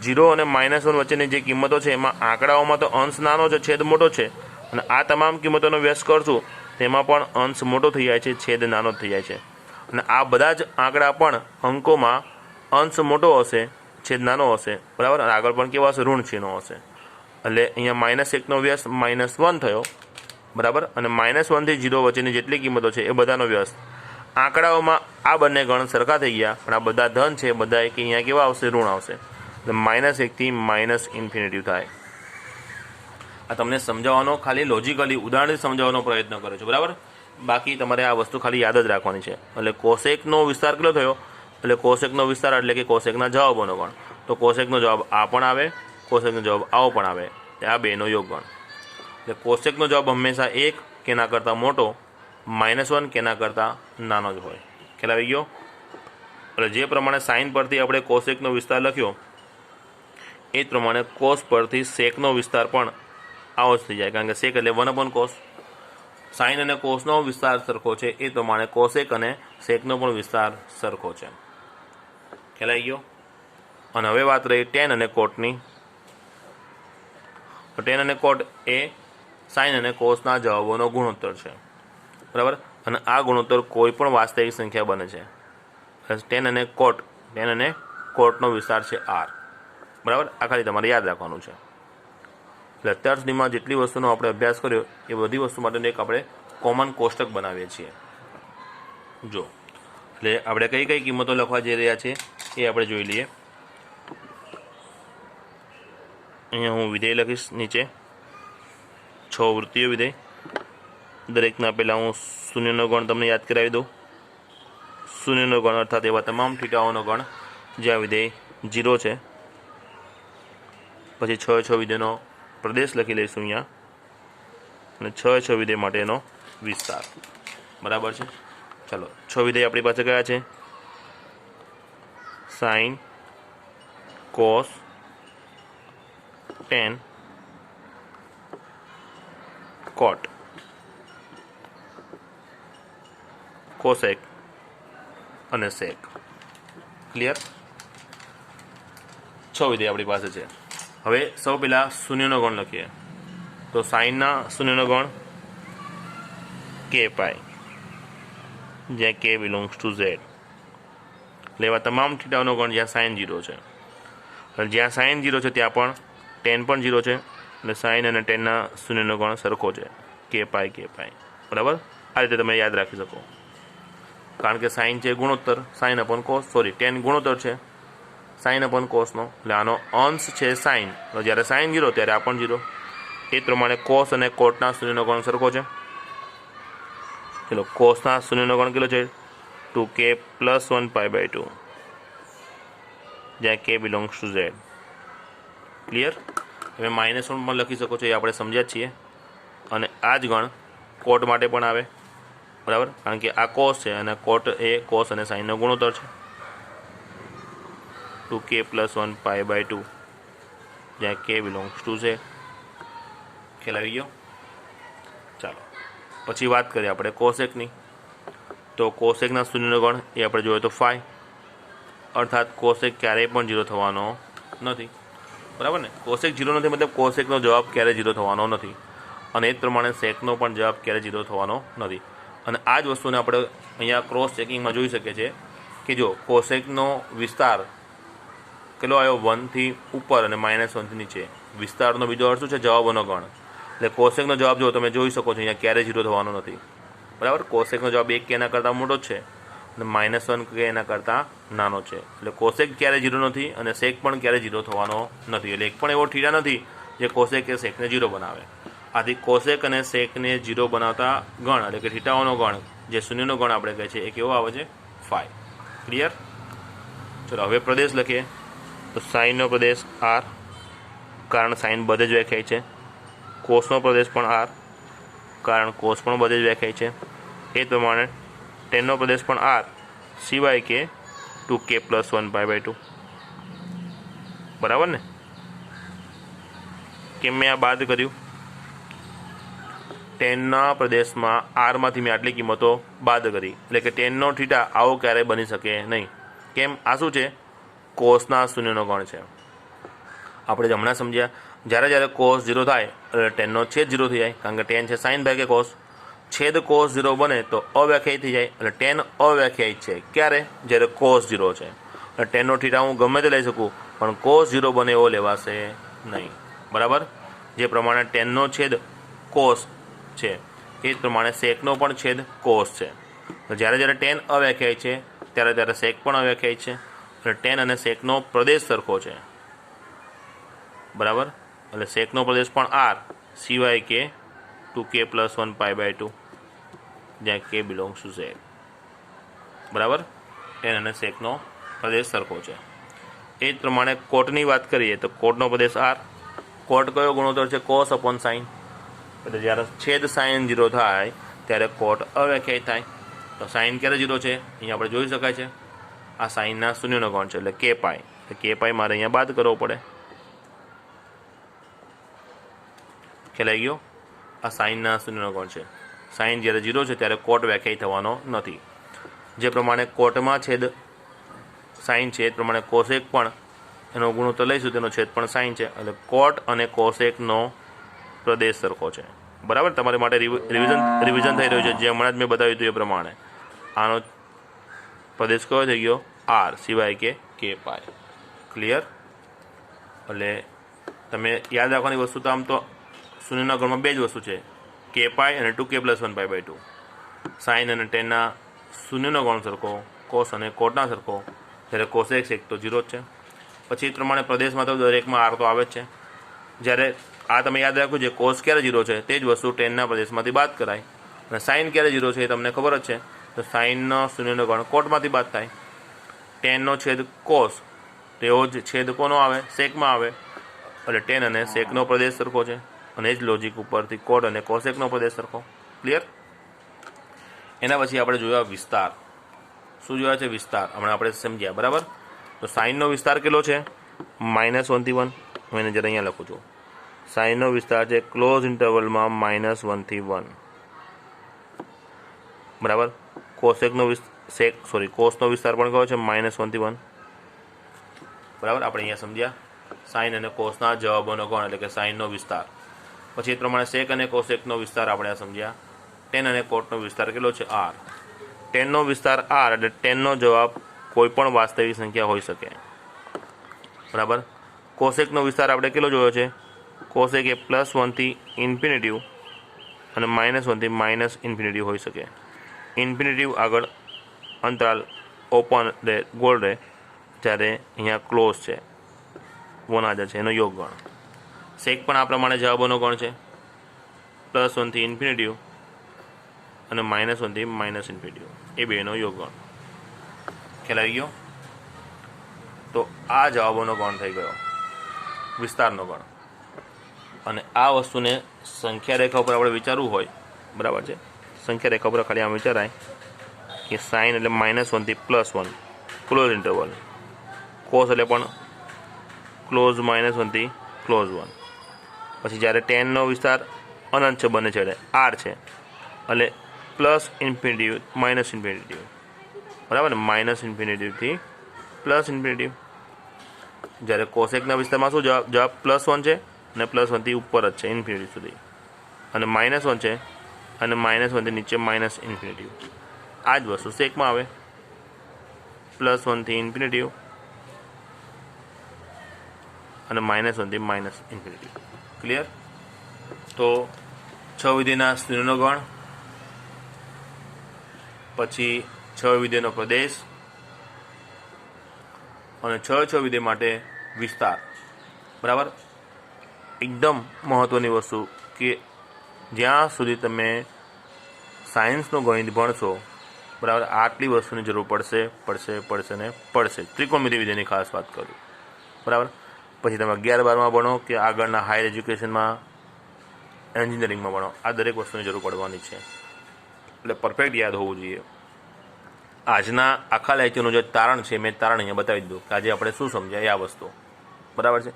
0 અને -1 વચ્ચેની જે કિંમતો છે એમાં આંકડાઓમાં તો અંશ નાનો છે, છેદ મોટો છે, અને આ તમામ કિંમતોનો વ્યસ્ત કરશું તેમાં પણ અંશ મોટો થઈ જાય છે, છેદ નાનો થઈ જાય છે, અને આ બધા જ આંકડા પણ અંકોમાં અંશ મોટો હશે, છેદ નાનો હશે, બરાબર? અને આગળ પણ કેવા હશે? ઋણ ચિહ્નો હશે। એટલે અહીંયા -1નો વ્યસ્ત -1 થયો, બરાબર? અને -1 થી 0 વચ્ચેની જેટલી કિંમતો છે એ બધાનો વ્યસ્ત। આંકડાઓમાં આ બંને ગણ સરખા થઈ ગયા, પણ આ બધા ધન છે, બધા એક અહીંયા કેવા આવશે? ઋણ આવશે। એટલે -1 થી -ઇન્ફિનિટિવ થાય। આ તમને સમજાવવાનો, ખાલી લોજિકલી ઉદાહરણથી સમજાવવાનો પ્રયત્ન કર્યો છે, બરાબર? બાકી તમારે આ વસ્તુ ખાલી યાદ જ રાખવાની છે। એટલે કોસેકનો વિસ્તાર કેટલો થયો? એટલે કોસેકનો વિસ્તાર એટલે કે કોસેકના જવાબોનો ગણ. તો કોસેકનો જવાબ આ પણ આવે, કોસેકનો જવાબ આવો પણ આવે, આ બેનો યોગગણ. એટલે કોસેકનો જવાબ હંમેશા 1 કે એના કરતાં મોટો, -1 કે એના કરતાં નાનો જ હોય. ખ્યાલ આવી ગયો? એટલે જે પ્રમાણે સાઇન પરથી આપણે કોસેકનો વિસ્તાર લખ્યો એ જ પ્રમાણે કોસ પરથી સેકનો વિસ્તાર પણ આવો જ થઈ જાય, કારણ કે સેક એટલે 1/cos. સાઇન અને કોસનો વિસ્તાર સરખો છે એ પ્રમાણે કોસેક અને સેકનો પણ વિસ્તાર સરખો છે. ખ્યાલ આવી ગયો? અને હવે વાત રહી ટેન અને કોટની. ટેન અને કોટ એ સાઇન અને કોસના જવાબોનો ગુણોત્તર છે, બરાબર. અને આ ગુણોત્તર કોઈ પણ વાસ્તવિક સંખ્યા બને છે. ટેન અને કોટનો વિસ્તાર છે r, બરાબર. આ ખાલી તમારે યાદ રાખવાનું છે. એટલે અત્યાર સુધીમાં જેટલી વસ્તુનો આપણે અભ્યાસ કર્યો એ બધી વસ્તુ માટેનું એક આપણે કોમન કોષ્ટક બનાવીએ છીએ. જો એટલે આપણે કઈ કઈ કિંમતો લખવા જઈ રહ્યા છે એ આપણે જોઈ લઈએ. અહીંયા હું વિધેય લખીશ નીચે 6 વૃત્તિઓ વિધેય. દરેકના પહેલાં હું શૂન્યનો ગણ તમને યાદ કરાવી દઉં. શૂન્યનો ગણ અર્થાત એવા તમામ થીટાઓનો ગણ જ્યાં વિધેય 0 છે. પછી 6 વિધેયનો પ્રદેશ લખી લઈશું અહીંયા, અને 6 વિધેય માટેનો વિસ્તાર, બરાબર છે. ચાલો 6 વિધેય આપણી પાસે કયા છે? સાઇન, કોસ, ટેન, કોટ, કોસેક અને સેક. ક્લિયર? 6 વિધેય આપણી પાસે છે. હવે સૌ પહેલાં શૂન્યનો ગણ લખીએ. તો સાઇનના શૂન્યનો ગણ k પાઈ, જ્યાં k બિલોંગ્સ ટુ z. લેવા તમામ થીટાઓનો ગણ જ્યાં સાઇન 0 છે. અને જ્યાં સાઇન 0 છે ત્યાં પણ ટેન પણ 0 છે. એટલે સાઇન અને ટેનના શૂન્યનો ગણ સરખો છે, k પાઈ, બરાબર. આ રીતે તમે યાદ રાખી શકો, કારણ કે સાઇન છે ગુણોત્તર, સાઇન અપોન કોસ, ટેન ગુણોત્તર છે સાઇન અપોન કોસનો, એટલે આનો અંશ છે સાઇન. જ્યારે સાઇન 0 ત્યારે આ પણ 0. એ પ્રમાણે કોસ અને કોટના શૂન્યનો ગણ સરખો છે. ચલો કોસના શૂન્યનો ગણ કેટલો છે? 2k + 1π/2, જ્યાં k belongs to z. Clear? હવે -1 પણ લખી શકો છો, એ આપણે સમજ્યા જ છીએ. અને આ જ ગણ કોટ માટે પણ આવે, બરાબર, કારણ કે આ કોસ છે અને કોટ એ કોસ અને સાઇનનો ગુણોત્તર છે. 2k + 1π/2, જ્યાં k બિલોંગ્સ ટુ z. ખ્યાલ આવી ગયો? ચાલો પછી વાત કરીએ આપણે કોસેકની. તો કોસેકના શૂન્યનો ગણ એ આપણે જોઈએ તો 5, અર્થાત કોસેક ક્યારેય પણ 0 થવાનો નથી, બરાબર ને. કોસેક 0 નથી મતલબ કોસેકનો જવાબ ક્યારેય 0 થવાનો નથી. અને એ જ પ્રમાણે સેકનો પણ જવાબ ક્યારેય 0 થવાનો નથી. અને આ જ વસ્તુને આપણે અહીંયા ક્રોસ ચેકિંગમાં જોઈ શકીએ છીએ કે જો કોસેકનો વિસ્તાર કેટલો આવ્યો? 1 થી ઉપર અને -1 થી નીચે. વિસ્તારનો બીજો અર્થ શું છે? જવાબોનો ગણ. એટલે કોસેકનો જવાબ જો તમે જોઈ શકો છો અહીંયા ક્યારેય 0 થવાનો નથી, બરાબર. કોસેકનો જવાબ 1 કે એના કરતાં મોટો જ છે અને -1 કે એના કરતાં નાનો છે. એટલે કોસેક ક્યારેય 0 નથી અને સેક પણ ક્યારેય 0 થવાનો નથી. એટલે એક પણ એવો થીટા નથી જે કોસેક કે સેકને 0 બનાવે. આથી કોસેક અને સેકને 0 બનાવતા ગણ એટલે કે થીટાઓનો ગણ, જે શૂન્યનો ગણ આપણે કહે છે, એ કેવો આવે છે? 5. ક્લિયર? ચલો હવે પ્રદેશ લખીએ. તો સાઇનનો પ્રદેશ r, કારણ સાઇન બધે જ વ્યાખ્યાય છે. કોસનો પ્રદેશ પણ r, કારણ કોસ પણ બધે જ વ્યાખ્યાય છે. એ જ પ્રમાણે ટેનનો પ્રદેશ પણ r, સિવાય કે 2k + 1π/2, બરાબર ને. કેમ મેં આ બાદ કર્યું? ટેનના પ્રદેશમાં આરમાંથી મેં આટલી કિંમતો બાદ કરી, એટલે કે ટેનનો થીટા આવો ક્યારેય બની શકે નહીં. કેમ? આ શું છે? કોસના શૂન્યનો ગણ છે. આપણે હમણાં સમજ્યા, જ્યારે કોસ 0 થાય એટલે ટેનનો છેદ 0 થઈ જાય, કારણ કે ટેન છે સાઇન ભાગ્યા કોસ. છેદ કોસ 0 બને તો અવ્યાખ્યાયિત થઈ જાય, એટલે ટેન અવ્યાખ્યાયિત છે. ક્યારે? જ્યારે કોસ 0 છે. એટલે ટેનનો થીટા હું ગમે તે લઈ શકું, પણ કોસ 0 બને એવો લેવાશે નહીં, બરાબર. જે પ્રમાણે ટેનનો છેદ કોસ છે એ જ પ્રમાણે સેકનો પણ છેદ કોસ છે. જ્યારે ટેન અવ્યાખ્યાયિત છે ત્યારે સેક પણ અવ્યાખ્યાયિત છે. એટલે ટેન અને સેકનો પ્રદેશ સરખો છે, બરાબર. એટલે સેકનો પ્રદેશ પણ r, સિવાય કે 2k + 1π/2, જ્યાં k બિલોંગ્સ ટુ z, બરાબર. ટેન અને સેકનો પ્રદેશ સરખો છે। એ જ પ્રમાણે કોટની વાત કરીએ તો કોટનો પ્રદેશ આર। કોટ કયો ગુણોત્તર છે? Cos upon sine. એટલે જ્યારે છેદ સાઇન 0 થાય ત્યારે કોટ અવ્યાખ્યાયિત થાય। તો સાઇન ક્યારે 0 છે અહીંયા આપણે જોઈ શકાય છે। આ સાઇનના શૂન્યનો ગણ છે એટલે કે પાઈ। એટલે કે પાઈ મારે અહીંયા બાદ કરવો પડે। ખ્યાલ આવી ગયો? આ સાઇનના શૂન્યનો ગણ છે। સાઇન જ્યારે 0 છે ત્યારે કોટ વ્યાખ્યાયિત થવાનો નથી। જે પ્રમાણે કોટમાં છેદ સાઇન છે એ પ્રમાણે કોસેક પણ એનો ગુણોત્તર લઈશું તેનો છેદ પણ સાઇન છે। એટલે કોટ અને કોસેકનો પ્રદેશ સરખો છે। બરાબર, તમારી માટે રિવિઝન થઈ રહ્યું છે જે હમણાં જ મેં બતાવ્યું હતું એ પ્રમાણે। આનો પ્રદેશ કયો થઈ ગયો? આર, સિવાય કે પાય। ક્લિયર? એટલે તમે યાદ રાખવાની વસ્તુ તો આમ તો શૂન્યના ગણમાં બે જ વસ્તુ છે, કે પાય અને 2k + 1π/2। સાઇન અને ટેનના શૂન્યનો ગણ સરખો, કોસ અને કોટના સરખો, જ્યારે કોસેક સેક તો 0 જ છે। પછી એ પ્રમાણે પ્રદેશમાં તો દરેકમાં આર તો આવે જ છે। જ્યારે આ તમે યાદ રાખ્યું છે કોસ ક્યારે 0 છે તે જ વસ્તુ ટેનના પ્રદેશમાંથી બાદ કરાય, અને સાઇન ક્યારે 0 છે એ તમને ખબર જ છે। તો સાઇનનો શૂન્યનો ગણ કોટમાંથી બાદ થાય। ટેનનો છેદ કોસ તેવો જ છેદ કોનો આવે? સેકમાં આવે। એટલે ટેન અને સેકનો પ્રદેશ સરખો છે, અને એ જ લોજિક ઉપરથી કોટ અને કોસેકનો પ્રદેશ સરખો। ક્લિયર? એના પછી આપણે જોયા વિસ્તાર। શું જોયા છે? વિસ્તાર હમણાં આપણે સમજ્યા। બરાબર, તો સાઇનનો વિસ્તાર કેટલો છે? -1 થી 1। હું એને જરા અહીંયા લખું છું। સાઇનનો વિસ્તાર છે ક્લોઝ ઇન્ટરવલમાં -1 થી 1। બરાબર, કોસેકનો કોસનો વિસ્તાર પણ કયો છે? -1 થી 1। બરાબર, આપણે અહીંયા સમજ્યા સાઇન અને કોસના જવાબોનો ગણ એટલે કે સાઇનનો વિસ્તાર। પછી એ પ્રમાણે સેક અને કોસેકનો વિસ્તાર આપણે આ સમજ્યા। ટેન અને કોટનો વિસ્તાર કેટલો છે? આર। ટેનનો વિસ્તાર આર એટલે ટેનનો જવાબ કોઈ પણ વાસ્તવિક સંખ્યા હોઈ શકે। બરાબર, કોસેકનો વિસ્તાર આપણે કેટલો જોયો છે? કોસેક એ +1 થી ઇન્ફિનિટિવ અને -1 થી -ઇન્ફિનિટિવ હોઈ શકે। ઇન્ફિનિટિવ આગળ અંતરાલ ઓપન રહે, ગોળ રહે, જ્યારે અહીંયા ક્લોઝ છે, વન હાજર છે, એનો યોગ ગણ। સેક પણ આ પ્રમાણે જવાબોનો ગણ છે, +1 થી ઇન્ફિનિટિવ અને -1 થી -ઇન્ફિનિટિવ, એ બેનો યોગ ગણ। ખ્યાલ આવી ગયો? તો આ જવાબોનો ગણ થઈ ગયો, વિસ્તારનો ગણ। અને આ વસ્તુને સંખ્યા રેખા ઉપર આપણે વિચારવું હોય, બરાબર છે, સંખ્યા રેખા ઉપર ખાલી આમ વિચારાય કે સાઇન એટલે -1 થી +1 ક્લોઝ ઇન્ટરવલ, કોસ એટલે પણ ક્લોઝ -1 થી ક્લોઝ 1। પછી જ્યારે ટેનનો વિસ્તાર અનંત છે, બંને છેડે આર છે, એટલે +ઇન્ફિનિટિવ -ઇન્ફિનિટિવ, બરાબર ને, -ઇન્ફિનિટિવથી +ઇન્ફિનિટિવ। જ્યારે કોસેકના વિસ્તારમાં શું જવાબ +1 છે અને +1 થી ઉપર જ છે ઇન્ફિનિટી સુધી, અને -1 છે અને -1 થી નીચે -ઇન્ફિનિટિવ। આ જ વસ્તુ સેકમાં આવે, +1 થી ઇન્ફિનિટિવ અને -1 થી -ઇન્ફિનિટિવ। ક્લિયર? તો 6 વિધેયના શૂન્યનો ગણ, પછી 6 વિધેયનો પ્રદેશ, અને 6 વિધેય માટે વિસ્તાર। બરાબર, એકદમ મહત્ત્વની વસ્તુ કે જ્યાં સુધી તમે સાયન્સનું ગણિત ભણશો, બરાબર, આટલી વસ્તુની જરૂર પડશે ને પડશે। ત્રિકોણમિતિ વિધેયની ખાસ વાત કરું, બરાબર। પછી તમે 11-12માં ભણો કે આગળના હાયર એજ્યુકેશનમાં, એન્જિનિયરિંગમાં ભણો, આ દરેક વસ્તુની જરૂર પડવાની છે, એટલે પરફેક્ટ યાદ હોવું જોઈએ। આજના આખા લેક્ચરનું જે તારણ છે, મેં તારણ અહીંયા બતાવી દીધું કે આજે આપણે શું સમજ્યા એ આ વસ્તુ, બરાબર છે।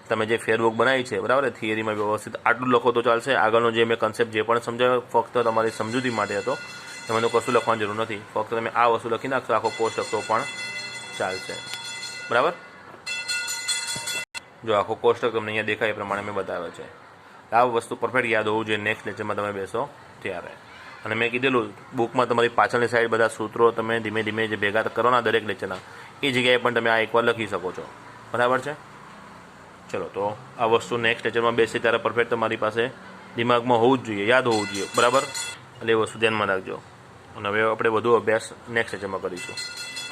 તમે જે ફેરબુક બનાવી છે, બરાબર, થિયરીમાં વ્યવસ્થિત આટલું લખો તો ચાલશે। આગળનો જે મેં કન્સેપ્ટ જે પણ સમજાવ્યો ફક્ત તમારી સમજૂતી માટે હતો, એમાં તો કશું લખવાની જરૂર નથી, ફક્ત તમે આ વસ્તુ લખી નાખશો, આખો કોર્સ લખતો પણ ચાલશે, બરાબર। જો આખો કોષ્ટક તમને અહીંયા દેખાય એ પ્રમાણે મેં બતાવ્યો છે। આ વસ્તુ પરફેક્ટ યાદ હોવું જોઈએ નેક્સ્ટ લેક્ચરમાં તમે બેસો ત્યારે। અને મેં કીધેલું બુકમાં તમારી પાછળની સાઈડ બધા સૂત્રો તમે ધીમે ધીમે જે ભેગા કરો દરેક લેક્ચરના, એ જગ્યાએ પણ તમે આ એકવાર લખી શકો છો, બરાબર છે। ચલો, તો આ વસ્તુ નેક્સ્ટ લેક્ચરમાં બેસી ત્યારે પરફેક્ટ તમારી પાસે દિમાગમાં હોવું જ જોઈએ, યાદ હોવું જોઈએ, બરાબર। એટલે એ વસ્તુ ધ્યાનમાં રાખજો, અને હવે આપણે વધુ અભ્યાસ નેક્સ્ટ લેક્ચરમાં કરીશું।